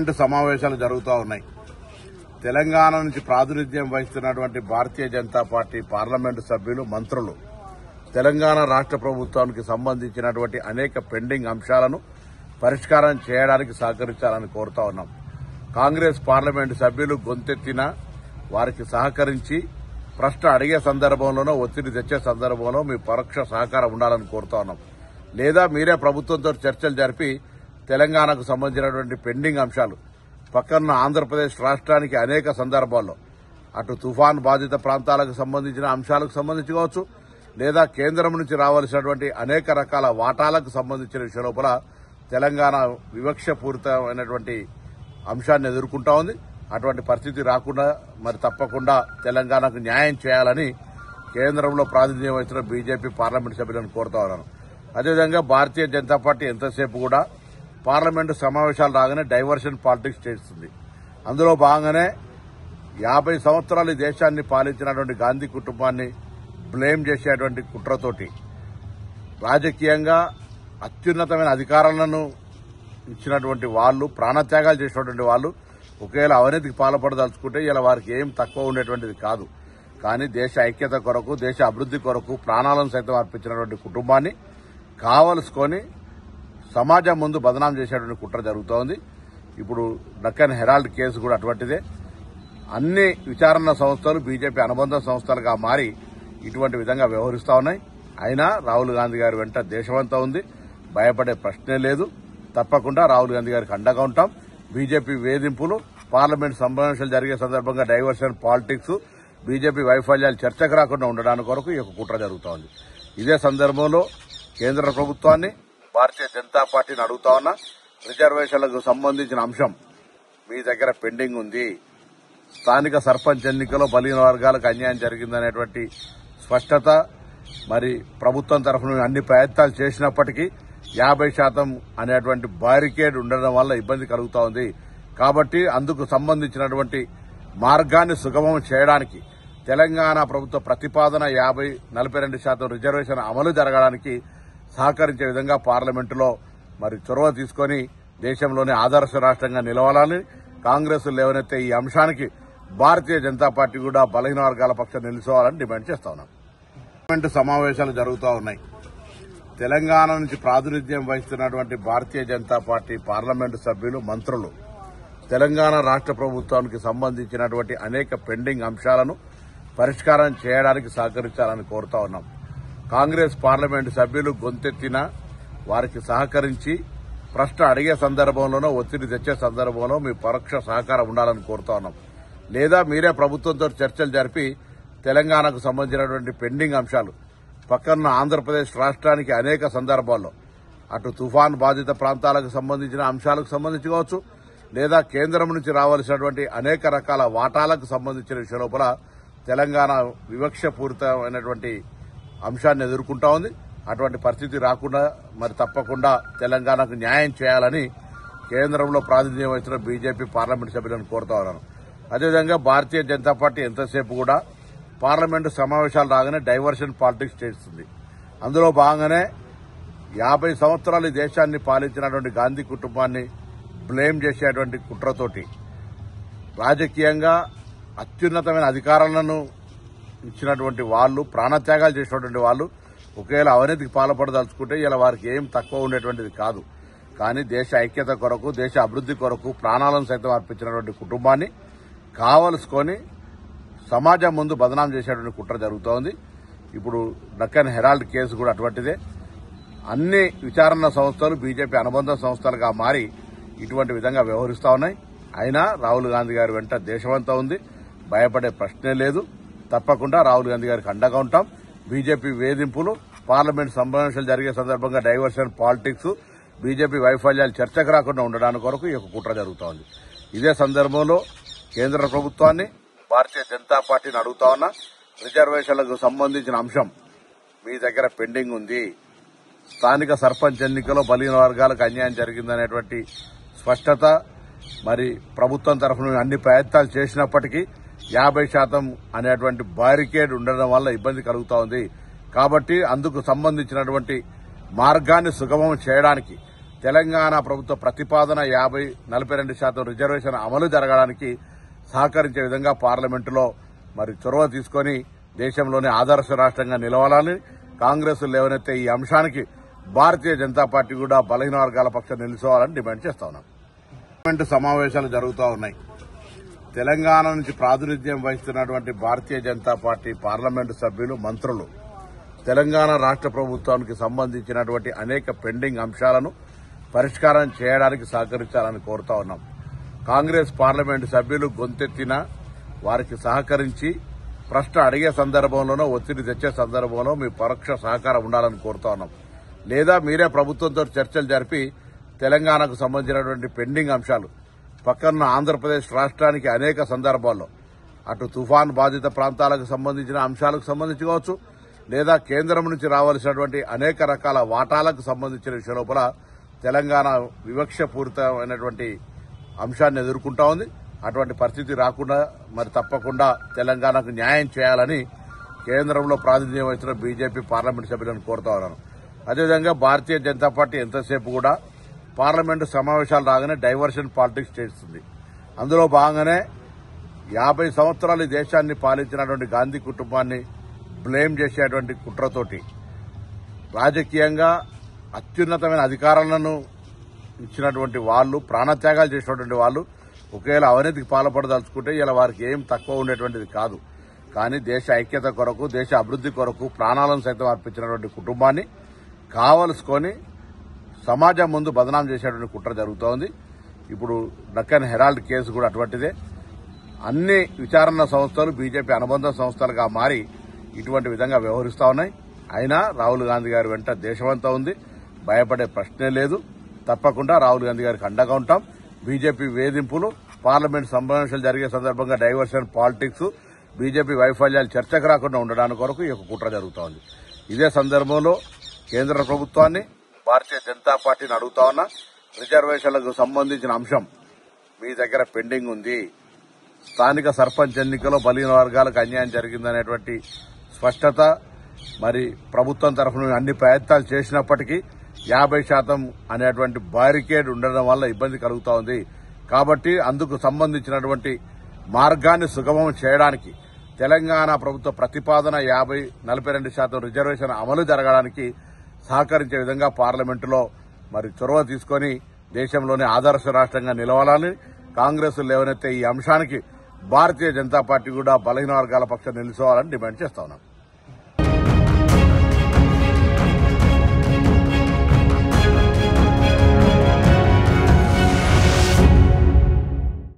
Parliament సమావేశాలు జరుగుతూ ఉన్నాయి. తెలంగాణ నుంచి ప్రాతినిధ్యం వహిస్తున్నటువంటి భారతీయ జనతా పార్టీ పార్లమెంటు సభ్యులు, మంత్రులు తెలంగాణ రాష్ట్ర ప్రభుత్వానికి సంబంధించినటువంటి అనేక పెండింగ్ అంశాలను పరిష్కారం చేయడానికి సహకరించాలని కోరుతా ఉన్నాం. కాంగ్రెస్ పార్లమెంటు సభ్యులు గొంతెత్తిన వారికి సహకరించి ప్రశ్న అడిగే సందర్భంలోనో ఒత్తిడి తెచ్చే సందర్భంలో మీ పరోక్ష సహకారం ఉండాలని కోరుతా ఉన్నాం. లేదా మీరే ప్రభుత్వంతో చర్చలు జరిపి తెలంగాణకు సంబంధించినటువంటి పెండింగ్ అంశాలు పక్కన ఆంధ్రప్రదేశ్ రాష్ట్రానికి అనేక సందర్భాల్లో అటు తుఫాన్ బాధిత ప్రాంతాలకు సంబంధించిన అంశాలకు సంబంధించి కావచ్చు, లేదా కేంద్రం నుంచి రావాల్సినటువంటి అనేక రకాల వాటాలకు సంబంధించిన విషయం లోపల తెలంగాణ వివక్షపూరితమైనటువంటి అంశాన్ని ఎదుర్కొంటా ఉంది. అటువంటి పరిస్థితి రాకుండా మరి తప్పకుండా తెలంగాణకు న్యాయం చేయాలని కేంద్రంలో ప్రాతినిధ్యం వహిస్తున్న బీజేపీ పార్లమెంటు సభ్యులను కోరుతా ఉన్నాను. అదేవిధంగా భారతీయ జనతా పార్టీ ఎంతసేపు కూడా పార్లమెంటు సమావేశాలు రాగానే డైవర్షన్ పాలిటిక్స్ చేస్తుంది. అందులో భాగంగానే 50 సంవత్సరాలు ఈ దేశాన్ని పాలించినటువంటి గాంధీ కుటుంబాన్ని బ్లేమ్ చేసేటువంటి కుట్రతోటి రాజకీయంగా అత్యున్నతమైన అధికారాలను ఇచ్చినటువంటి వాళ్లు, ప్రాణత్యాగాలు చేసినటువంటి వాళ్లు ఒకవేళ అవినీతికి పాల్పడదలుచుకుంటే ఇలా వారికి ఏం తక్కువ ఉండేటువంటిది కాదు. కానీ దేశ ఐక్యత కొరకు, దేశ అభివృద్ది కొరకు ప్రాణాలను సైతం అర్పించినటువంటి కుటుంబాన్ని కావలసుకొని సమాజం ముందు బదనాం చేసేటువంటి కుట్ర జరుగుతోంది. ఇప్పుడు డక్కన్ హెరాల్డ్ కేసు కూడా అటువంటిదే. అన్ని విచారణ సంస్థలు బీజేపీ అనుబంధ సంస్థలుగా మారి ఇటువంటి విధంగా వ్యవహరిస్తా ఉన్నాయి. అయినా రాహుల్ గాంధీ గారి వెంట దేశమంతా ఉంది. భయపడే ప్రశ్నే లేదు. తప్పకుండా రాహుల్ గాంధీ గారికి అండగా ఉంటాం. బీజేపీ వేధింపులు, పార్లమెంట్ సమావేశాలు జరిగే సందర్భంగా డైవర్షన్ పాలిటిక్స్, బీజేపీ వైఫల్యాలు చర్చకు రాకుండా ఉండడానికి కొరకు ఈ యొక్క కుట్ర జరుగుతోంది. ఇదే సందర్భంలో కేంద్ర ప్రభుత్వాన్ని, భారతీయ జనతా పార్టీని అడుగుతా ఉన్నా, రిజర్వేషన్లకు సంబంధించిన అంశం మీ దగ్గర పెండింగ్ ఉంది. స్థానిక సర్పంచ్ ఎన్నికలో బలహీన వర్గాలకు అన్యాయం జరిగిందనేటువంటి స్పష్టత మరి ప్రభుత్వం తరఫున అన్ని ప్రయత్నాలు చేసినప్పటికీ 50% అనేటువంటి బారికేడ్ ఉండడం వల్ల ఇబ్బంది కలుగుతా ఉంది. కాబట్టి అందుకు సంబంధించినటువంటి మార్గాన్ని సుగమం చేయడానికి తెలంగాణ ప్రభుత్వ ప్రతిపాదన 42% రిజర్వేషన్ అమలు జరగడానికి సహకరించే విధంగా పార్లమెంటులో మరి చొరవ తీసుకుని దేశంలోనే ఆదర్శ రాష్ట్రంగా నిలవాలని కాంగ్రెస్ లేవనెత్తే ఈ అంశానికి భారతీయ జనతా పార్టీ కూడా బలహీన వర్గాల పక్షం నిలుచోవాలని డిమాండ్ చేస్తా ఉన్నాం. పార్లమెంటు సమావేశాలు జరుగుతూ ఉన్నాయి. తెలంగాణ నుంచి ప్రాతినిధ్యం వహిస్తున్నటువంటి భారతీయ జనతా పార్టీ పార్లమెంటు సభ్యులు, మంత్రులు తెలంగాణ రాష్ట్ర ప్రభుత్వానికి సంబంధించినటువంటి అనేక పెండింగ్ అంశాలను పరిష్కారం చేయడానికి సహకరించాలని కోరుతా ఉన్నాం. కాంగ్రెస్ పార్లమెంటు సభ్యులు గొంతెత్తిన వారికి సహకరించి ప్రశ్న అడిగే సందర్భంలోనో ఒత్తిడి తెచ్చే సందర్భంలో మీ పరోక్ష సహకారం ఉండాలని కోరుతా ఉన్నాం. లేదా మీరే ప్రభుత్వంతో చర్చలు జరిపి తెలంగాణకు సంబంధించినటువంటి పెండింగ్ అంశాలు పక్కన ఆంధ్రప్రదేశ్ రాష్ట్రానికి అనేక సందర్భాల్లో అటు తుఫాన్ బాధిత ప్రాంతాలకు సంబంధించిన అంశాలకు సంబంధించి కావచ్చు, లేదా కేంద్రం నుంచి రావాల్సినటువంటి అనేక రకాల వాటాలకు సంబంధించిన విషయం లోపల తెలంగాణ వివక్షపూరితమైనటువంటి అంశాన్ని ఎదుర్కొంటా ఉంది. అటువంటి పరిస్థితి రాకుండా మరి తప్పకుండా తెలంగాణకు న్యాయం చేయాలని కేంద్రంలో ప్రాతినిధ్యం వహిస్తున్న బీజేపీ పార్లమెంటు సభ్యులను కోరుతా ఉన్నాను. అదేవిధంగా భారతీయ జనతా పార్టీ ఎంతసేపు కూడా పార్లమెంటు సమావేశాలు రాగానే డైవర్షన్ పాలిటిక్స్ చేస్తుంది. అందులో భాగంగానే 50 సంవత్సరాలు ఈ దేశాన్ని పాలించినటువంటి గాంధీ కుటుంబాన్ని బ్లేమ్ చేసేటువంటి కుట్రతోటి రాజకీయంగా అత్యున్నతమైన అధికారాలను ఇచ్చినటువంటి వాళ్లు, ప్రాణత్యాగాలు చేసినటువంటి వాళ్లు ఒకవేళ అవినీతికి పాల్పడదలుచుకుంటే ఇలా వారికి ఏం తక్కువ ఉండేటువంటిది కాదు. కానీ దేశ ఐక్యత కొరకు, దేశ అభివృద్ది కొరకు ప్రాణాలను సైతం అర్పించినటువంటి కుటుంబాన్ని కావలసుకొని సమాజం ముందు బదనాం చేసేటువంటి కుట్ర జరుగుతోంది. ఇప్పుడు డక్కన్ హెరాల్డ్ కేసు కూడా అటువంటిదే. అన్ని విచారణ సంస్థలు బీజేపీ అనుబంధ సంస్థలుగా మారి ఇటువంటి విధంగా వ్యవహరిస్తా ఉన్నాయి. అయినా రాహుల్ గాంధీ గారి వెంట దేశమంతా ఉంది. భయపడే ప్రశ్నే లేదు. తప్పకుండా రాహుల్ గాంధీ గారికి అండగా ఉంటాం. బీజేపీ వేధింపులు, పార్లమెంట్ సమావేశాలు జరిగే సందర్భంగా డైవర్షన్ పాలిటిక్స్, బీజేపీ వైఫల్యాలు చర్చకు రాకుండా ఉండడానికి కొరకు ఈ యొక్క కుట్ర జరుగుతోంది. ఇదే సందర్భంలో కేంద్ర ప్రభుత్వాన్ని, భారతీయ జనతా పార్టీని అడుగుతా ఉన్నా, రిజర్వేషన్లకు సంబంధించిన అంశం మీ దగ్గర పెండింగ్ ఉంది. స్థానిక సర్పంచ్ ఎన్నికలో బలహీన వర్గాలకు అన్యాయం జరిగిందనేటువంటి స్పష్టత మరి ప్రభుత్వం తరఫున అన్ని ప్రయత్నాలు చేసినప్పటికీ 50% అనేటువంటి బారికేడ్ ఉండడం వల్ల ఇబ్బంది కలుగుతా ఉంది. కాబట్టి అందుకు సంబంధించినటువంటి మార్గాన్ని సుగమం చేయడానికి తెలంగాణ ప్రభుత్వ ప్రతిపాదన 42% రిజర్వేషన్ అమలు జరగడానికి సహకరించే విధంగా పార్లమెంటులో మరి చొరవ తీసుకుని దేశంలోనే ఆదర్శ రాష్ట్రంగా నిలవాలని కాంగ్రెస్ లేవనెత్తే ఈ అంశానికి భారతీయ జనతా పార్టీ కూడా బలహీన వర్గాల పక్షం నిలుచోవాలని డిమాండ్ చేస్తా ఉన్నాం. పార్లమెంటు సమావేశాలు జరుగుతూ ఉన్నాయి. తెలంగాణ నుంచి ప్రాతినిధ్యం వహిస్తున్నటువంటి భారతీయ జనతా పార్టీ పార్లమెంటు సభ్యులు, మంత్రులు తెలంగాణ రాష్ట్ర ప్రభుత్వానికి సంబంధించినటువంటి అనేక పెండింగ్ అంశాలను పరిష్కారం చేయడానికి సహకరించాలని కోరుతా ఉన్నాం. కాంగ్రెస్ పార్లమెంటు సభ్యులు గొంతెత్తిన వారికి సహకరించి ప్రశ్న అడిగే సందర్భంలోనో ఒత్తిడి తెచ్చే సందర్భంలో మీ పరోక్ష సహకారం ఉండాలని కోరుతా ఉన్నాం. లేదా మీరే ప్రభుత్వంతో చర్చలు జరిపి తెలంగాణకు సంబంధించినటువంటి పెండింగ్ అంశాలు పక్కన ఆంధ్రప్రదేశ్ రాష్ట్రానికి అనేక సందర్భాల్లో అటు తుఫాన్ బాధిత ప్రాంతాలకు సంబంధించిన అంశాలకు సంబంధించి కావచ్చు, లేదా కేంద్రం నుంచి రావాల్సినటువంటి అనేక రకాల వాటాలకు సంబంధించిన విషయం లోపల తెలంగాణ వివక్షపూరితమైనటువంటి అంశాన్ని ఎదుర్కొంటా ఉంది. అటువంటి పరిస్థితి రాకుండా మరి తప్పకుండా తెలంగాణకు న్యాయం చేయాలని కేంద్రంలో ప్రాతినిధ్యం వహిస్తున్న బీజేపీ పార్లమెంటు సభ్యులను కోరుతా ఉన్నాను. అదేవిధంగా భారతీయ జనతా పార్టీ ఎంతసేపు కూడా పార్లమెంటు సమావేశాలు రాగానే డైవర్షన్ పాలిటిక్స్ చేస్తుంది. అందులో భాగంగానే 50 సంవత్సరాలు ఈ దేశాన్ని పాలించినటువంటి గాంధీ కుటుంబాన్ని బ్లేమ్ చేసేటువంటి కుట్రతోటి రాజకీయంగా అత్యున్నతమైన అధికారాలను ఇచ్చినటువంటి వాళ్ళు, ప్రాణత్యాగాలు చేసినటువంటి వాళ్ళు ఒకవేళ అవినీతికి పాల్పడదలుచుకుంటే ఇలా వారికి ఏం తక్కువ ఉండేటువంటిది కాదు. కానీ దేశ ఐక్యత కొరకు, దేశ అభివృద్ది కొరకు ప్రాణాలను సైతం అర్పించినటువంటి కుటుంబాన్ని కావలసుకొని సమాజం ముందు బదనాం చేసేటువంటి కుట్ర జరుగుతోంది. ఇప్పుడు డక్కన్ హెరాల్డ్ కేసు కూడా అటువంటిదే. అన్ని విచారణ సంస్థలు బీజేపీ అనుబంధ సంస్థలుగా మారి ఇటువంటి విధంగా వ్యవహరిస్తా ఉన్నాయి. అయినా రాహుల్ గాంధీ గారి వెంట దేశమంతా ఉంది. భయపడే ప్రశ్నే లేదు. తప్పకుండా రాహుల్ గాంధీ గారికి అండగా ఉంటాం. బీజేపీ వేధింపులు, పార్లమెంట్ సమావేశాలు జరిగే సందర్భంగా డైవర్షన్ పాలిటిక్స్, బీజేపీ వైఫల్యాలు చర్చకు రాకుండా ఉండడానికి కొరకు ఈ కుట్ర జరుగుతోంది. ఇదే సందర్భంలో కేంద్ర ప్రభుత్వాన్ని, భారతీయ జనతా పార్టీని అడుగుతా ఉన్నా, రిజర్వేషన్లకు సంబంధించిన అంశం మీ దగ్గర పెండింగ్ ఉంది. స్థానిక సర్పంచ్ ఎన్నికలో బలహీన వర్గాలకు అన్యాయం జరిగిందనేటువంటి స్పష్టత మరి ప్రభుత్వం తరఫున అన్ని ప్రయత్నాలు చేసినప్పటికీ 50% అనేటువంటి బారికేడ్ ఉండడం వల్ల ఇబ్బంది కలుగుతా ఉంది. కాబట్టి అందుకు సంబంధించినటువంటి మార్గాన్ని సుగమం చేయడానికి తెలంగాణ ప్రభుత్వ ప్రతిపాదన 42% రిజర్వేషన్ అమలు జరగడానికి సహకరించే విధంగా పార్లమెంటులో మరి చొరవ తీసుకుని దేశంలోనే ఆదర్శ రాష్ట్రంగా నిలవాలని కాంగ్రెస్ లేవనెత్తే ఈ అంశానికి భారతీయ జనతా పార్టీ కూడా బలహీన వర్గాల పక్షం నిలుచోవాలని డిమాండ్ చేస్తా ఉన్నాం.